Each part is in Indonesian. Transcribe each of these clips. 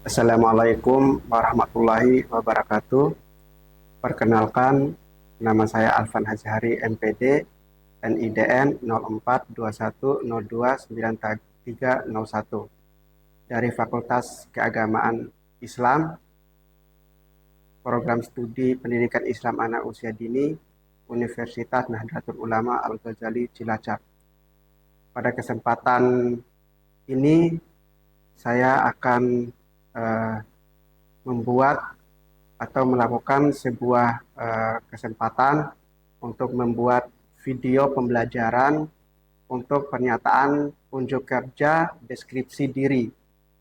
Assalamualaikum warahmatullahi wabarakatuh. Perkenalkan, nama saya Alvan Hazhari MPD, NIDN 0421029301 dari Fakultas Keagamaan Islam, Program Studi Pendidikan Islam Anak Usia Dini, Universitas Nahdlatul Ulama Al-Ghazali Cilacap. Pada kesempatan ini saya akan eh, membuat atau melakukan sebuah kesempatan untuk membuat video pembelajaran untuk pernyataan unjuk kerja deskripsi diri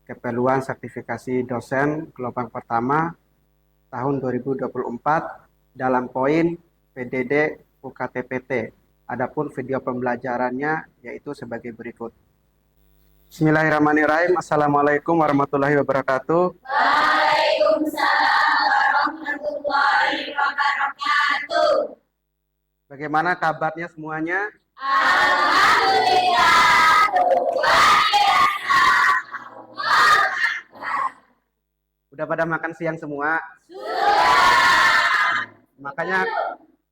keperluan sertifikasi dosen gelombang pertama tahun 2024 dalam poin PDD UKTPT. Adapun video pembelajarannya yaitu sebagai berikut. Bismillahirrahmanirrahim. Assalamualaikum warahmatullahi wabarakatuh. Waalaikumsalam warahmatullahi wabarakatuh. Bagaimana kabarnya semuanya? Alhamdulillah. Luar biasa. Udah pada makan siang semua? Sudah. Makanya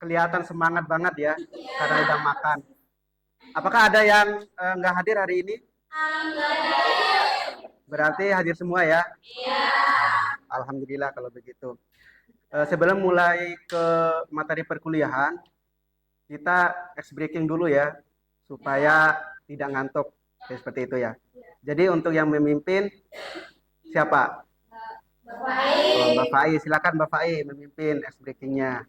kelihatan semangat banget ya, karena udah makan. Apakah ada yang nggak hadir hari ini? Berarti hadir semua ya? Iya. Alhamdulillah kalau begitu. Sebelum mulai ke materi perkuliahan, kita ice breaking dulu ya, supaya tidak ngantuk. Seperti itu ya. Jadi untuk yang memimpin, siapa? Oh, Mbak Fai, silakan Mbak Fai memimpin ice breakingnya.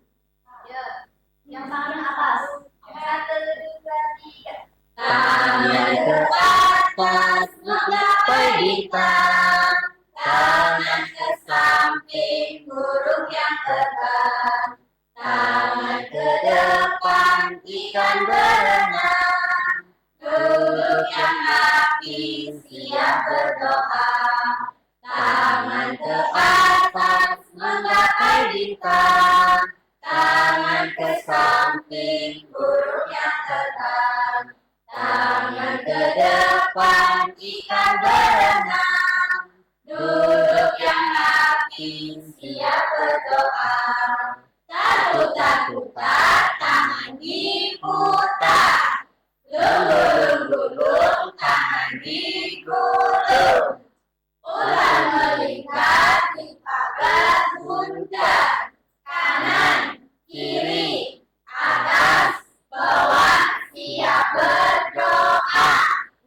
Yang paling atas. Satu, dua, tiga. Tangan ke atas, menggapai bintang. Tangan ke samping, burung yang terbang. Tangan ke depan, ikan berenang. Duduk yang rapi, siap berdoa. Tangan ke atas, menggapai bintang. Tangan ke samping, burung yang terbang. Tangan ke depan, ikan berenang. Duduk yang rapi, siap berdoa. Putar-putar, tangan diputar. Lulung-lulung, tangan digulung. Ular melingkar di pagar bundar. Kanan, kiri, atas, bawah, siap berdoa.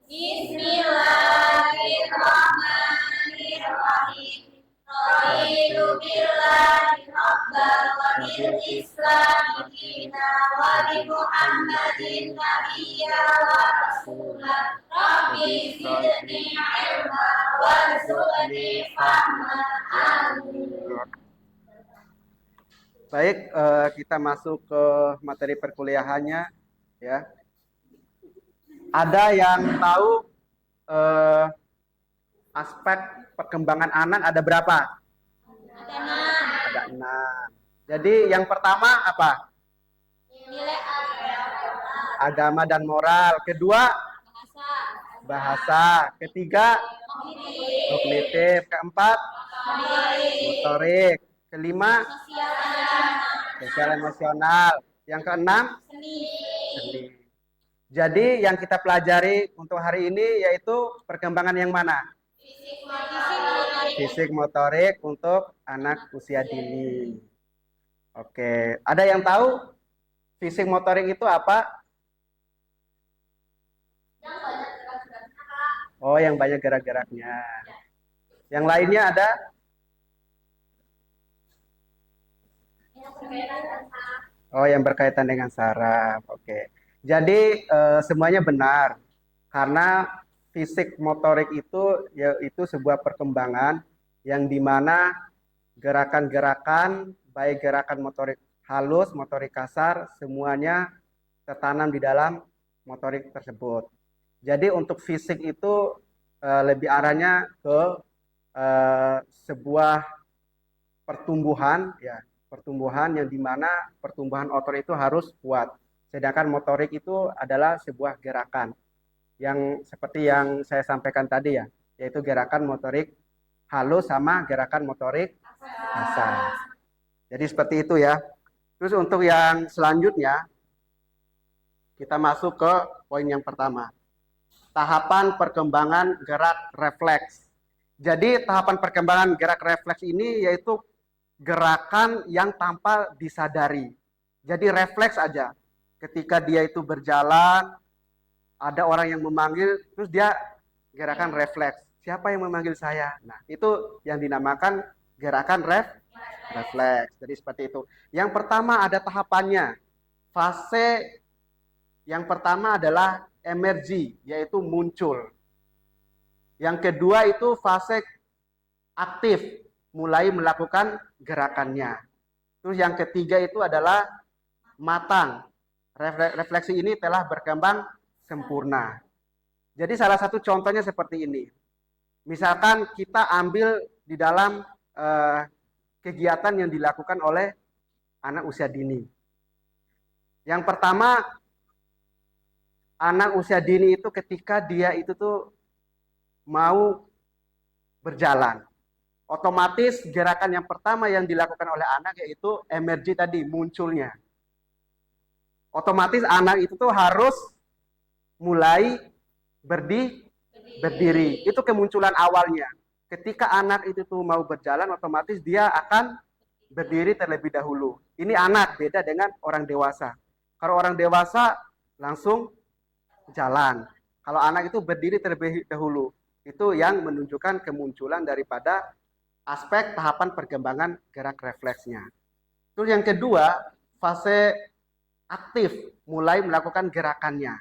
Bismillahirrahmanirrahim. Raditu billahi rabbal wa bil islami dina wa bi Muhammadin nabiyya wa rasulah. Rabbi zidni ilma warzuqni fahma. Amin. Baik, kita masuk ke materi perkuliahannya ya. Ada yang tahu aspek perkembangan anak ada berapa? Ada 6. Jadi yang pertama apa? Nilai Agama dan moral. Kedua, bahasa. Ketiga, kognitif. Keempat, motorik. Kelima, sosial emosional. Yang keenam, seni. Jadi yang kita pelajari untuk hari ini yaitu perkembangan yang mana? Fisik motorik untuk anak usia dini. Oke, ada yang tahu fisik motorik itu apa? Oh, yang banyak gerak-geraknya. Yang lainnya ada? Oh, yang berkaitan dengan saraf. Oke. Jadi semuanya benar. Karena fisik motorik itu yaitu sebuah perkembangan yang dimana gerakan-gerakan, baik gerakan motorik halus, motorik kasar, semuanya tertanam di dalam motorik tersebut. Jadi untuk fisik itu lebih arahnya ke sebuah pertumbuhan, ya, pertumbuhan yang dimana pertumbuhan otot itu harus kuat. Sedangkan motorik itu adalah sebuah gerakan yang seperti yang saya sampaikan tadi ya, yaitu gerakan motorik halus sama gerakan motorik kasar. Jadi seperti itu ya. Terus untuk yang selanjutnya, kita masuk ke poin yang pertama. Tahapan perkembangan gerak refleks. Jadi tahapan perkembangan gerak refleks ini yaitu gerakan yang tanpa disadari. Jadi refleks aja. Ketika dia itu berjalan, ada orang yang memanggil, terus dia gerakan refleks. Siapa yang memanggil saya? Nah, itu yang dinamakan gerakan refleks. Jadi seperti itu. Yang pertama ada tahapannya. Fase yang pertama adalah emergi, yaitu muncul. Yang kedua itu fase aktif, mulai melakukan gerakannya. Terus yang ketiga itu adalah matang. Refleksi ini telah berkembang sempurna. Jadi salah satu contohnya seperti ini. Misalkan kita ambil di dalam kegiatan yang dilakukan oleh anak usia dini. Yang pertama, anak usia dini itu ketika dia itu tuh mau berjalan. Otomatis gerakan yang pertama yang dilakukan oleh anak yaitu emergi tadi, munculnya. Otomatis anak itu tuh harus mulai berdiri. Itu kemunculan awalnya. Ketika anak itu tuh mau berjalan, otomatis dia akan berdiri terlebih dahulu. Ini anak, beda dengan orang dewasa. Kalau orang dewasa langsung jalan. Kalau anak itu berdiri terlebih dahulu. Itu yang menunjukkan kemunculan daripada aspek tahapan perkembangan gerak refleksnya. Terus yang kedua, fase aktif, mulai melakukan gerakannya.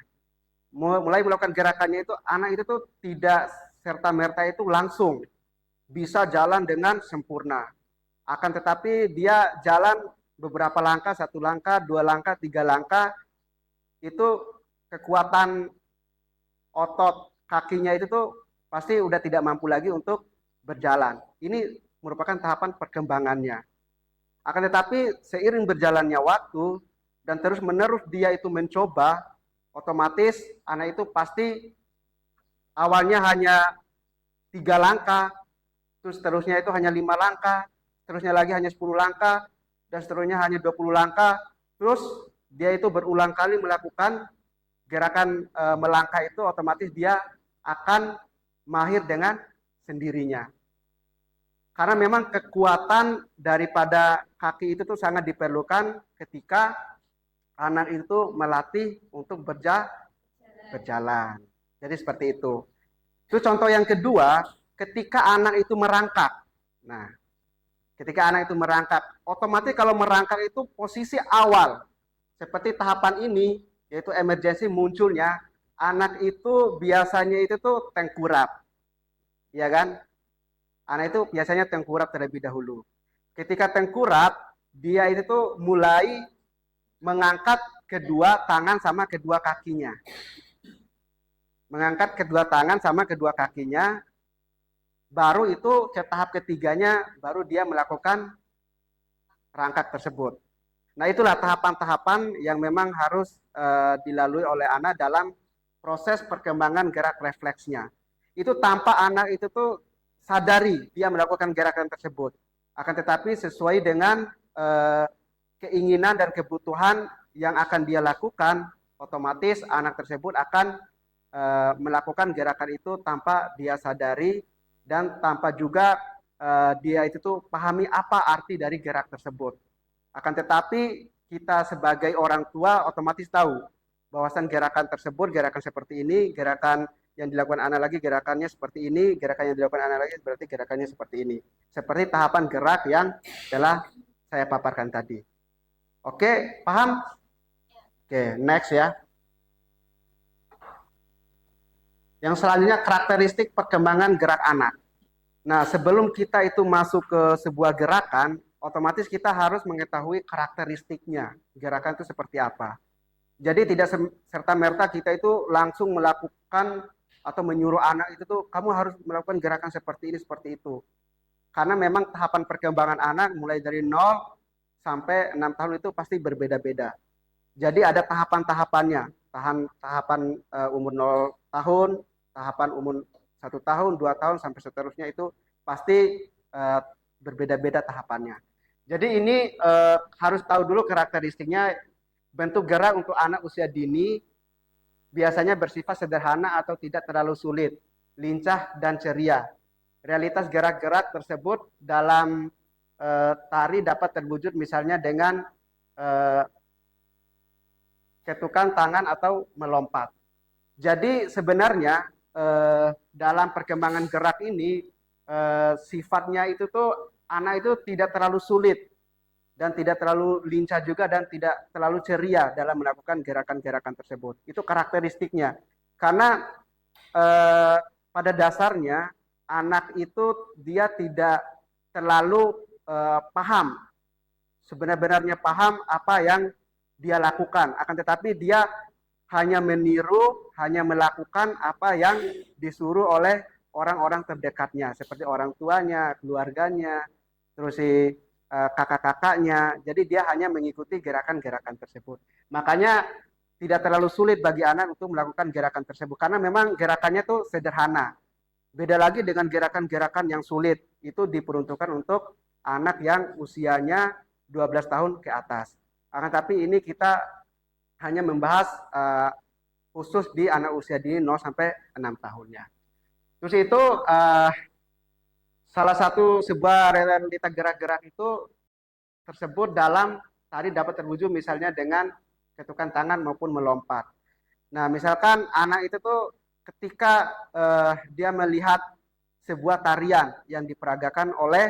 Mulai melakukan gerakannya itu, anak itu tuh tidak serta-merta itu langsung bisa jalan dengan sempurna. Akan tetapi dia jalan beberapa langkah, 1 langkah, 2 langkah, 3 langkah, itu kekuatan otot kakinya itu tuh pasti udah tidak mampu lagi untuk berjalan. Ini merupakan tahapan perkembangannya. Akan tetapi seiring berjalannya waktu dan terus-menerus dia itu mencoba, otomatis anak itu pasti awalnya hanya 3 langkah, terus seterusnya itu hanya 5 langkah, terusnya lagi hanya 10 langkah, dan seterusnya hanya 20 langkah. Terus dia itu berulang kali melakukan gerakan melangkah itu, otomatis dia akan mahir dengan sendirinya. Karena memang kekuatan daripada kaki itu tuh sangat diperlukan ketika anak itu melatih untuk berjalan. Jadi seperti itu. Itu contoh yang kedua, ketika anak itu merangkak. Nah, ketika anak itu merangkak, otomatis kalau merangkak itu posisi awal. Seperti tahapan ini, yaitu emergensi munculnya, anak itu biasanya itu tuh tengkurap. Ya kan? Anak itu biasanya tengkurap terlebih dahulu. Ketika tengkurap, dia itu tuh mulai mengangkat kedua tangan sama kedua kakinya. Mengangkat kedua tangan sama kedua kakinya, baru itu ke tahap ketiganya, baru dia melakukan rangkak tersebut. Nah, itulah tahapan-tahapan yang memang harus dilalui oleh anak dalam proses perkembangan gerak refleksnya. Itu tanpa anak itu tuh sadari dia melakukan gerakan tersebut. Akan tetapi sesuai dengan keinginan dan kebutuhan yang akan dia lakukan, otomatis anak tersebut akan melakukan gerakan itu tanpa dia sadari dan tanpa juga dia itu tuh pahami apa arti dari gerak tersebut. Akan tetapi kita sebagai orang tua otomatis tahu bahwasan gerakan tersebut, gerakan seperti ini, gerakan yang dilakukan anak lagi gerakannya seperti ini, gerakan yang dilakukan anak lagi berarti gerakannya seperti ini. Seperti tahapan gerak yang telah saya paparkan tadi. Oke, paham? Oke, next ya. Yang selanjutnya karakteristik perkembangan gerak anak. Nah, sebelum kita itu masuk ke sebuah gerakan, otomatis kita harus mengetahui karakteristiknya. Gerakan itu seperti apa. Jadi tidak serta-merta kita itu langsung melakukan atau menyuruh anak itu tuh kamu harus melakukan gerakan seperti ini, seperti itu. Karena memang tahapan perkembangan anak mulai dari 0 sampai 6 tahun itu pasti berbeda-beda. Jadi ada tahapan-tahapannya. Tahapan umur 0 tahun, tahapan umur 1 tahun, 2 tahun, sampai seterusnya itu pasti berbeda-beda tahapannya. Jadi ini harus tahu dulu karakteristiknya. Bentuk gerak untuk anak usia dini biasanya bersifat sederhana atau tidak terlalu sulit, lincah dan ceria. Realitas gerak-gerak tersebut dalam tari dapat terwujud misalnya dengan eh, ketukan tangan atau melompat. Jadi sebenarnya dalam perkembangan gerak ini sifatnya itu tuh anak itu tidak terlalu sulit dan tidak terlalu lincah juga dan tidak terlalu ceria dalam melakukan gerakan-gerakan tersebut. Itu karakteristiknya. Karena pada dasarnya anak itu dia tidak terlalu paham, sebenarnya paham apa yang dia lakukan. Akan tetapi dia hanya meniru, hanya melakukan apa yang disuruh oleh orang-orang terdekatnya, seperti orang tuanya, keluarganya, terus si kakak-kakaknya. Jadi dia hanya mengikuti gerakan-gerakan tersebut. Makanya tidak terlalu sulit bagi anak untuk melakukan gerakan tersebut karena memang gerakannya tuh sederhana. Beda lagi dengan gerakan-gerakan yang sulit, itu diperuntukkan untuk anak yang usianya 12 tahun ke atas. Akan tapi ini kita hanya membahas khusus di anak usia dini 0 sampai 6 tahunnya. Terus itu salah satu sebuah realita gerak-gerak itu tersebut dalam tari dapat terwujud misalnya dengan ketukan tangan maupun melompat. Nah, misalkan anak itu tuh ketika dia melihat sebuah tarian yang diperagakan oleh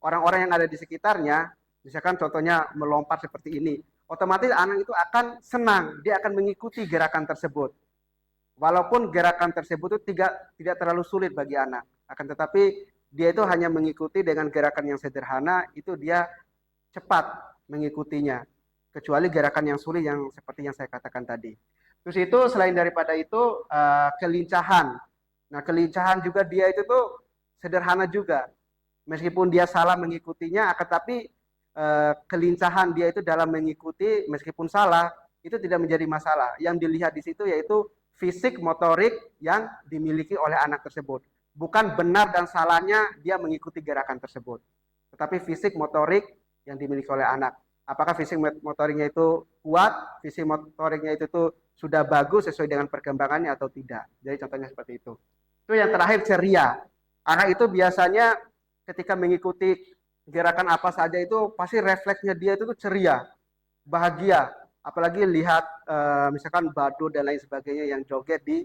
orang-orang yang ada di sekitarnya, misalkan contohnya melompat seperti ini, otomatis anak itu akan senang, dia akan mengikuti gerakan tersebut. Walaupun gerakan tersebut itu tidak terlalu sulit bagi anak, akan tetapi dia itu hanya mengikuti dengan gerakan yang sederhana, itu dia cepat mengikutinya. Kecuali gerakan yang sulit yang seperti yang saya katakan tadi. Terus itu selain daripada itu kelincahan. Nah, kelincahan juga dia itu tuh sederhana juga. Meskipun dia salah mengikutinya, akan tapi kelincahan dia itu dalam mengikuti meskipun salah itu tidak menjadi masalah. Yang dilihat di situ yaitu fisik motorik yang dimiliki oleh anak tersebut. Bukan benar dan salahnya dia mengikuti gerakan tersebut, tetapi fisik motorik yang dimiliki oleh anak. Apakah fisik motoriknya itu kuat, fisik motoriknya itu tuh sudah bagus sesuai dengan perkembangannya atau tidak. Jadi contohnya seperti itu. Itu yang terakhir ceria. Anak itu biasanya ketika mengikuti gerakan apa saja itu pasti refleksnya dia itu tuh ceria, bahagia. Apalagi lihat misalkan badut dan lain sebagainya yang joget di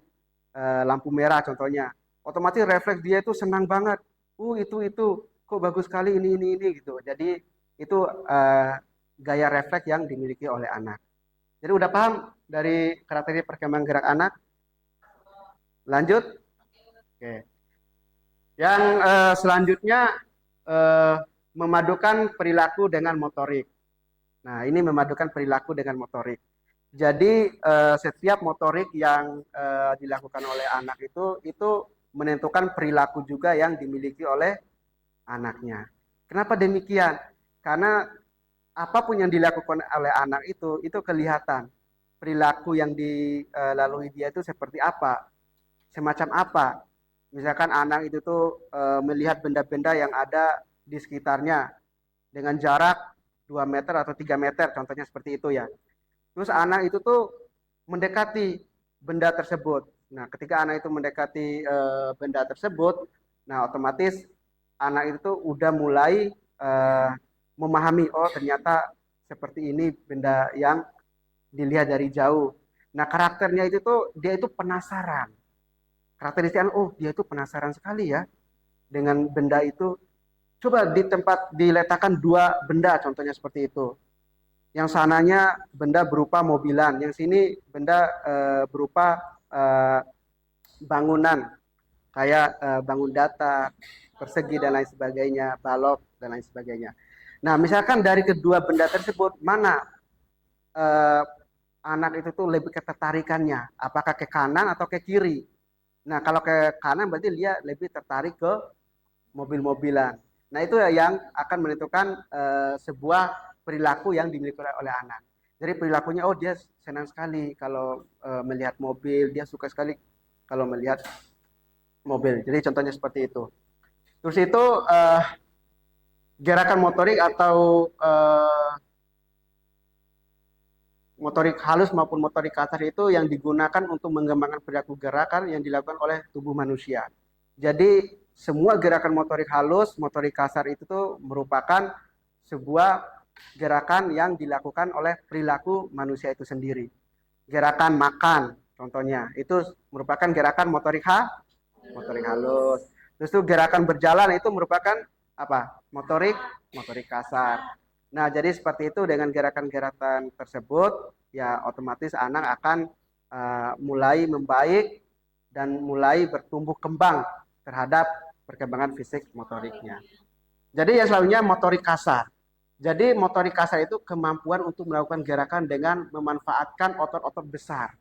lampu merah contohnya. Otomatis refleks dia itu senang banget. Itu kok bagus sekali ini gitu. Jadi itu gaya refleks yang dimiliki oleh anak. Jadi udah paham dari karakteristik perkembangan gerak anak? Lanjut. Oke. Yang selanjutnya memadukan perilaku dengan motorik. Nah, ini memadukan perilaku dengan motorik. Jadi setiap motorik yang dilakukan oleh anak itu menentukan perilaku juga yang dimiliki oleh anaknya. Kenapa demikian? Karena apapun yang dilakukan oleh anak itu kelihatan perilaku yang dilalui dia itu seperti apa, semacam apa. Misalkan anak itu tuh melihat benda-benda yang ada di sekitarnya dengan jarak 2 meter atau 3 meter, contohnya seperti itu ya. Terus anak itu tuh mendekati benda tersebut. Nah, ketika anak itu mendekati benda tersebut, nah otomatis anak itu udah mulai memahami, oh ternyata seperti ini benda yang dilihat dari jauh. Nah, karakternya itu tuh dia itu penasaran. Karakteristiknya, oh dia itu penasaran sekali ya dengan benda itu. Coba di tempat diletakkan dua benda, contohnya seperti itu. Yang sananya benda berupa mobilan, yang sini benda berupa bangunan, kayak bangun datar, persegi dan lain sebagainya, balok dan lain sebagainya. Nah, misalkan dari kedua benda tersebut, mana anak itu tuh lebih ketertarikannya, apakah ke kanan atau ke kiri? Nah, kalau ke kanan berarti dia lebih tertarik ke mobil-mobilan. Nah, itu yang akan menentukan sebuah perilaku yang dimiliki oleh anak. Jadi perilakunya, oh dia senang sekali kalau melihat mobil, dia suka sekali kalau melihat mobil. Jadi contohnya seperti itu. Terus itu gerakan motorik atau motorik halus maupun motorik kasar itu yang digunakan untuk mengembangkan perilaku gerakan yang dilakukan oleh tubuh manusia. Jadi semua gerakan motorik halus, motorik kasar itu tuh merupakan sebuah gerakan yang dilakukan oleh perilaku manusia itu sendiri. Gerakan makan, contohnya, itu merupakan gerakan motorik halus. Terus itu gerakan berjalan itu merupakan apa? Motorik kasar. Nah, jadi seperti itu dengan gerakan-gerakan tersebut, ya otomatis anak akan mulai membaik dan mulai bertumbuh kembang terhadap perkembangan fisik motoriknya. Jadi yang selanjutnya motorik kasar. Jadi motorik kasar itu kemampuan untuk melakukan gerakan dengan memanfaatkan otot-otot besar.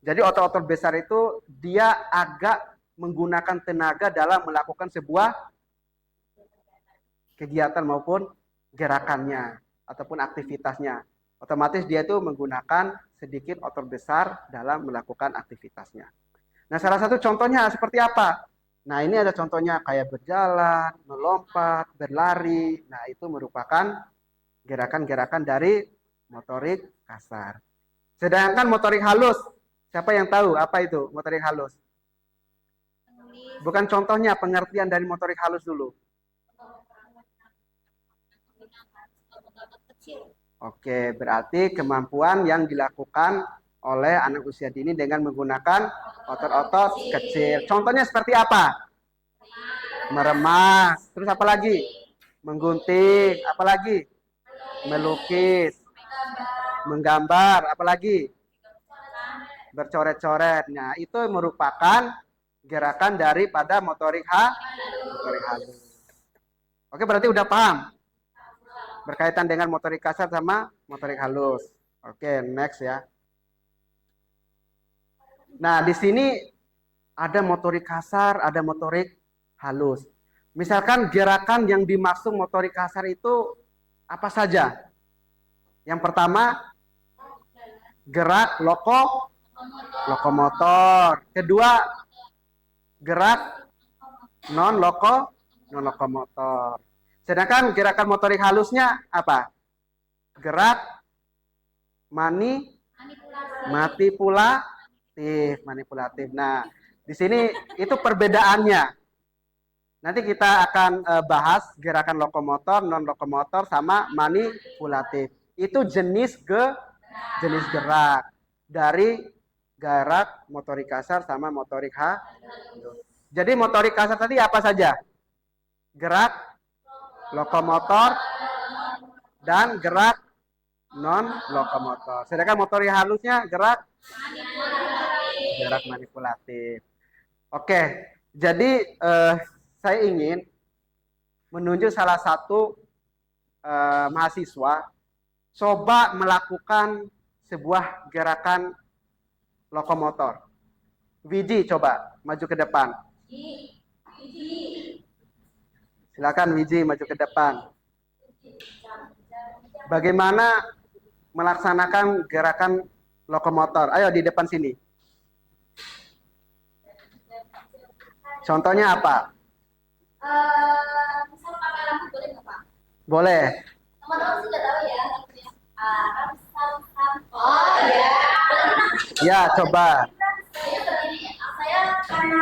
Jadi otot-otot besar itu dia agak menggunakan tenaga dalam melakukan sebuah kegiatan maupun gerakannya ataupun aktivitasnya. Otomatis dia itu menggunakan sedikit otot besar dalam melakukan aktivitasnya. Nah, salah satu contohnya seperti apa? Nah, ini ada contohnya kayak berjalan, melompat, berlari. Nah, itu merupakan gerakan-gerakan dari motorik kasar. Sedangkan motorik halus, siapa yang tahu apa itu motorik halus? Bukan contohnya, pengertian dari motorik halus dulu. Oke, berarti kemampuan yang dilakukan oleh anak usia dini dengan menggunakan otot-otot kecil. Contohnya seperti apa? Meremas. Terus apa lagi? Menggunting. Apa lagi? Melukis. Menggambar. Apa lagi? Bercoret-coret. Nah, itu merupakan gerakan daripada motorik halus. Oke, berarti udah paham berkaitan dengan motorik kasar sama motorik halus. Oke, next ya. Nah, di sini ada motorik kasar, ada motorik halus. Misalkan gerakan yang dimaksud motorik kasar itu apa saja? Yang pertama, gerak lokomotor. Kedua, gerak non-lokomotor. Sedangkan gerakan motorik halusnya apa? Gerak manipulatif. Nah, di sini itu perbedaannya. Nanti kita akan bahas gerakan lokomotor, non-lokomotor, sama manipulatif. Itu jenis gerak dari gerak motorik kasar sama motorik halus. Jadi motorik kasar tadi apa saja? Gerak lokomotor dan gerak non lokomotor. Sedangkan motorik halusnya gerak manipulatif. Oke, jadi saya ingin menunjuk salah satu mahasiswa coba melakukan sebuah gerakan lokomotor. Wiji coba maju ke depan. Silakan Wiji maju ke depan. Bagaimana melaksanakan gerakan lokomotor? Ayo di depan sini. Contohnya apa? Misal pakai lampu boleh nggak Pak? Boleh. Teman-teman sudah tahu ya lagunya. Oh ya. Ya, coba. Saya karena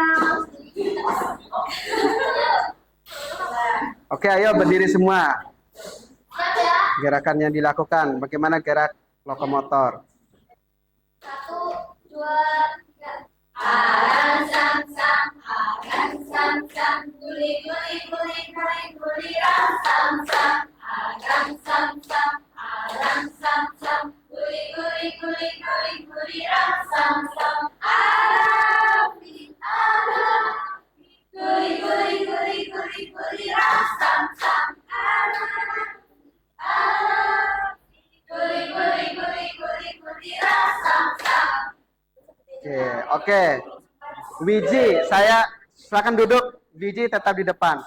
Oke, ayo berdiri semua. siap ya. Gerakan yang dilakukan. Bagaimana gerak lokomotor? 1, 2, 3. Aran sang sang, guli guli guli guli guli ram sang sang. Aran sang sang, guli guli guli guli guli ram sang sang. Arabi, guli guli guli guli guli ram sang sang. Guli guli guli guli guli ram sang sang. Oke. Wiji, saya silakan duduk. Wiji tetap di depan.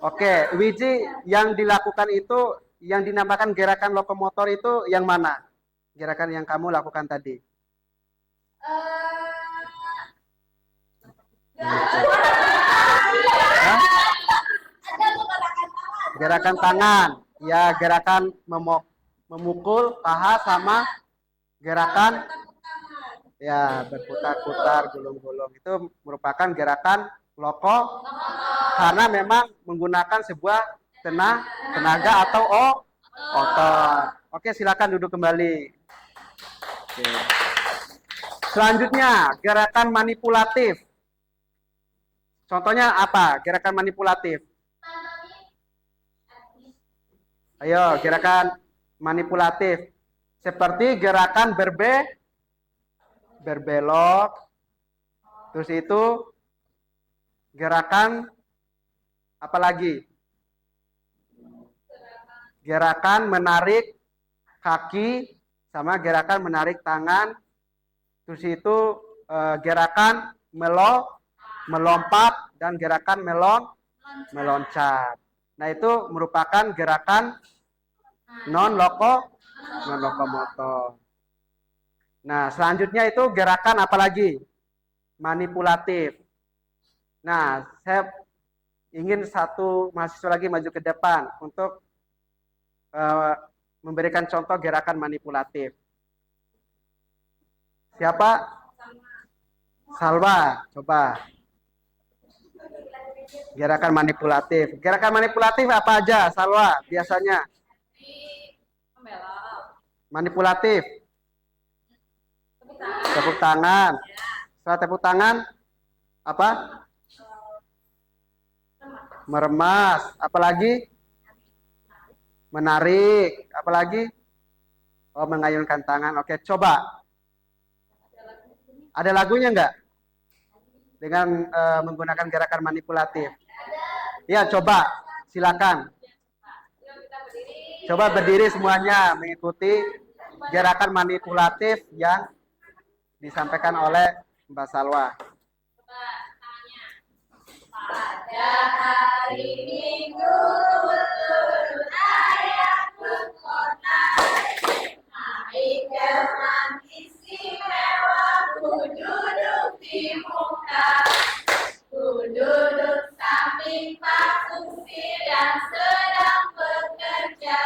Oke, Wiji, yang dilakukan itu, yang dinamakan gerakan lokomotor itu yang mana? Gerakan yang kamu lakukan tadi. Hah? Gerakan tangan. Ya, gerakan memukul paha sama gerakan ya berputar-putar, gulung-gulung. Itu merupakan gerakan loko karena memang menggunakan sebuah tenaga atau otot. Oke, silakan duduk kembali. Oke. Selanjutnya, gerakan manipulatif. Contohnya apa? Gerakan manipulatif. Ayo, gerakan manipulatif. Seperti gerakan berbelok. Terus itu gerakan apa lagi? Gerakan menarik kaki sama gerakan menarik tangan. Terus itu gerakan melompat dan gerakan meloncat. Nah, itu merupakan gerakan non-lokomotor. Nah, selanjutnya itu gerakan apa lagi? Manipulatif. Nah, saya ingin satu mahasiswa lagi maju ke depan untuk memberikan contoh gerakan manipulatif. Siapa? Salwa, coba. Gerakan manipulatif. Gerakan manipulatif apa aja, Salwa? Biasanya manipulatif. Tepuk tangan. Setelah tepuk tangan, apa? Meremas. Apalagi? Menarik. Apalagi? Oh, mengayunkan tangan. Oke, coba. Ada lagunya enggak? Dengan menggunakan gerakan manipulatif. Ya, coba. Silakan. Coba berdiri semuanya mengikuti gerakan manipulatif yang disampaikan oleh Mbak Salwa. Pada hari Minggu turun ayah ke kota, naik keman istimewa, ku duduk di muka, ku duduk samping Pak Supir yang sedang bekerja,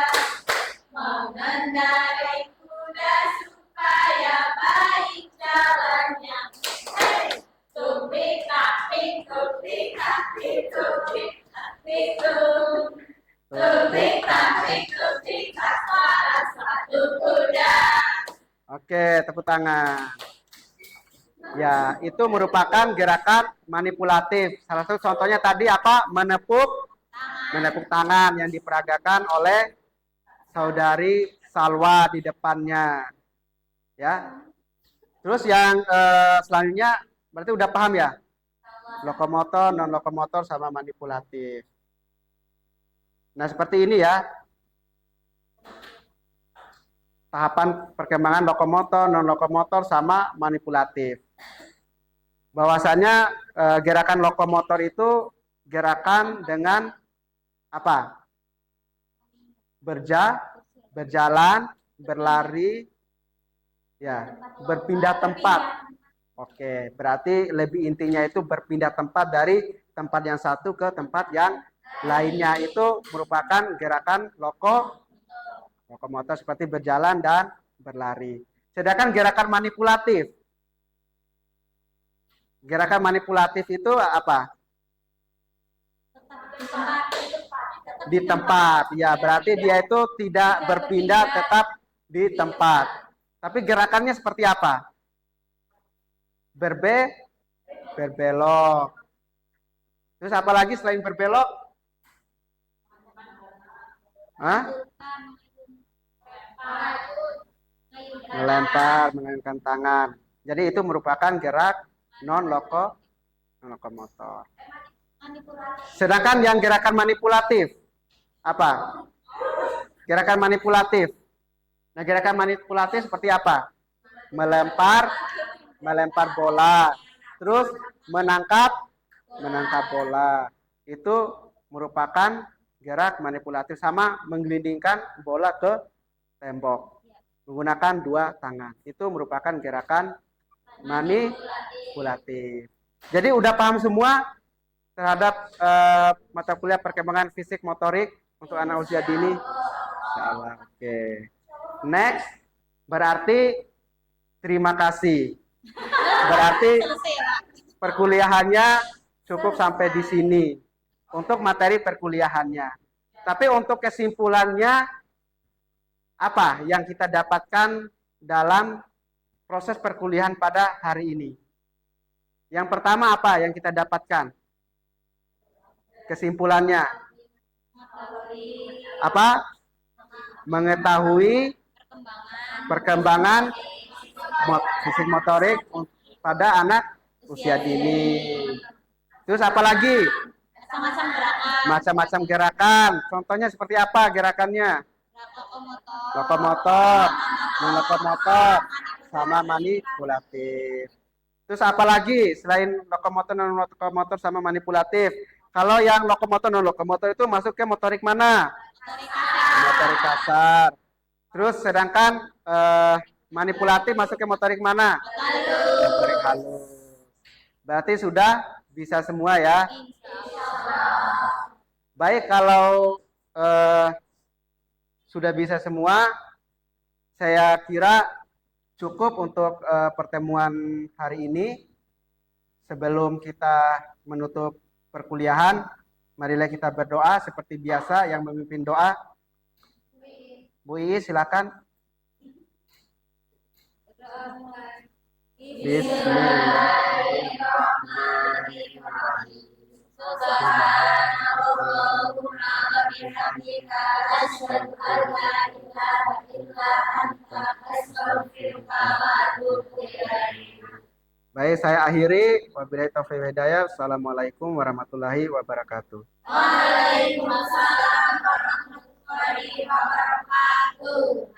mengendarai kuda supaya baik jalannya. Hey! Tupik tapik tupik tapik tupik tapik tupik tapik tupik suara satu kuda. Oke, tepuk tangan. Ya, itu merupakan gerakan manipulatif. Salah satu contohnya tadi apa? Menepuk tangan yang diperagakan oleh saudari Salwa di depannya. Ya. Terus yang selanjutnya berarti udah paham ya? Lokomotor, non-lokomotor, sama manipulatif. Nah, seperti ini ya. Tahapan perkembangan lokomotor, non-lokomotor, sama manipulatif. Bahwasanya gerakan lokomotor itu gerakan dengan apa? Berjalan, berlari, ya, berpindah tempat. Oke, berarti lebih intinya itu berpindah tempat dari tempat yang satu ke tempat yang lainnya. Itu merupakan gerakan lokomotor seperti berjalan dan berlari. Sedangkan gerakan manipulatif. Gerakan manipulatif itu apa? Di tempat. Ya, berarti dia itu tidak berpindah, tetap di tempat. Tapi gerakannya seperti apa? Berbelok. Terus apa lagi selain berbelok? Hah? Melempar, mengayunkan tangan. Jadi itu merupakan gerak non-lokomotor. Sedangkan yang gerakan manipulatif apa? Gerakan manipulatif. Nah, gerakan manipulatif seperti apa? Melempar bola, terus menangkap bola. Itu merupakan gerak manipulatif, sama menggelindingkan bola ke tembok menggunakan dua tangan. Itu merupakan gerakan manipulatif. Jadi udah paham semua terhadap mata kuliah perkembangan fisik motorik untuk anak usia dini? Insyaallah. Oke. Next, berarti terima kasih. Berarti perkuliahannya cukup sampai di sini untuk materi perkuliahannya. Tapi untuk kesimpulannya apa yang kita dapatkan dalam proses perkuliahan pada hari ini? Yang pertama apa yang kita dapatkan? Kesimpulannya apa? Mengetahui perkembangan fisik motorik pada anak usia dini. Terus apa lagi? Macam-macam gerakan. Contohnya seperti apa gerakannya? Lokomotor, non-lokomotor, sama manipulatif. Terus apa lagi selain lokomotor, non-lokomotor, sama manipulatif? Kalau yang lokomotor, non-lokomotor itu masuk ke motorik mana? Motorik kasar. Terus sedangkan manipulatif masuk ke motorik mana? Motorik halus. Berarti sudah bisa semua ya. Baik, kalau sudah bisa semua, saya kira cukup untuk pertemuan hari ini. Sebelum kita menutup perkuliahan, marilah kita berdoa seperti biasa. Yang memimpin doa, Bu Iis, silakan. Bismillahirrahmanirrahim. Subhanallahumma wa bihamdika asyhadu an la ilaha illa anta astaghfiruka wa atubu ilaik. Baik, saya akhiri. Wabillahi taufiq wal hidayah. Assalamualaikum warahmatullahi wabarakatuh. Waalaikumsalam warahmatullahi wabarakatuh.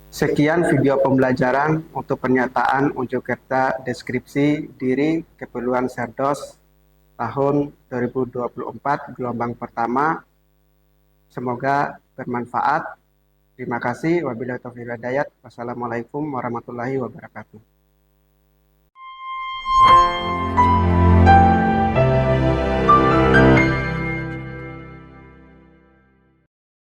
Sekian video pembelajaran untuk pernyataan unjuk kerta deskripsi diri keperluan Serdos tahun 2024 gelombang pertama. Semoga bermanfaat. Terima kasih. Wabillahi taufiq wal hidayah. Wassalamualaikum warahmatullahi wabarakatuh.